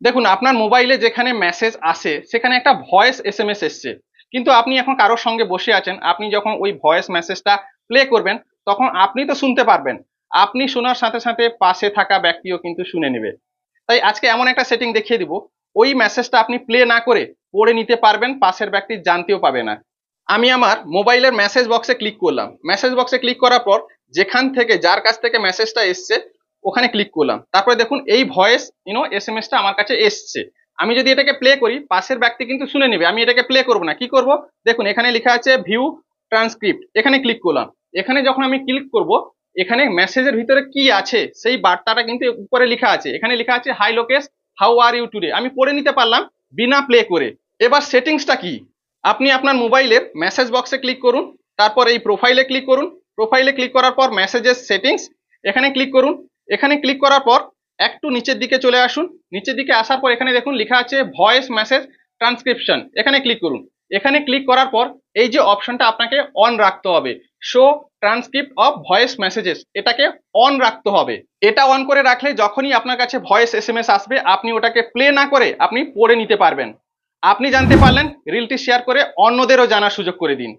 দেখুন, আপনার মোবাইলে যেখানে মেসেজ আসে সেখানে একটা ভয়েস এসএমএস এসছে, কিন্তু আপনি এখন কারোর সঙ্গে বসে আছেন, আপনি যখন ওই ভয়েস মেসেজটা প্লে করবেন তখন আপনি তো শুনতে পারবেন, আপনি শোনার সাথে সাথে পাশে থাকা ব্যক্তিও কিন্তু শুনে নেবে। তাই আজকে এমন একটা সেটিং দেখিয়ে দিব, ওই মেসেজটা আপনি প্লে না করে পড়ে নিতে পারবেন, পাশের ব্যক্তি জানতেও পাবে না। আমি আমার মোবাইলের মেসেজ বক্সে ক্লিক করলাম, মেসেজ বক্সে ক্লিক করার পর যেখান থেকে যার কাছ থেকে মেসেজটা এসছে ওখানে ক্লিক করলাম, তারপরে দেখুন এই ভয়েস এসএমএসটা আমার কাছে এসছে। আমি যদি এটাকে প্লে করি পাশের ব্যক্তি কিন্তু শুনে নেবে, আমি এটাকে প্লে করব না, কি করব, দেখুন এখানে লেখা আছে ভিউ ট্রান্সক্রিপ্ট, এখানে ক্লিক করলাম। এখানে যখন আমি ক্লিক করব, এখানে মেসেজের ভিতরে কি আছে সেই বার্তাটা কিন্তু উপরে লেখা আছে, এখানে লেখা আছে hi Lokesh, how are you today, আমি পড়ে নিতে পারলাম বিনা প্লে করে। এবার সেটিংসটা কি, আপনি আপনার মোবাইলের মেসেজ বক্সে ক্লিক করুন, তারপর এই প্রোফাইলে ক্লিক করুন, প্রোফাইলে ক্লিক করার পর মেসেজের সেটিংস এখানে ক্লিক করুন। এখানে ক্লিক করার পর একটু নিচের দিকে চলে আসুন, নিচের দিকে আসার পর এখানে দেখুন লেখা আছে ভয়েস মেসেজ ট্রান্সক্রিপশন, এখানে ক্লিক করুন। এখানে ক্লিক করার পর এই যে অপশনটা আপনাকে অন রাখতে হবে, show transcript of voice messages, এটাকে অন রাখতে হবে। এটা অন করে রাখলে যখনই আপনার কাছে ভয়েস এসএমএস আসবে আপনি ওটাকে প্লে না করে আপনি পড়ে নিতে পারবেন। আপনি জানতে পারলেন, রিলটি শেয়ার করে অন্যদেরও জানার সুযোগ করে দিন।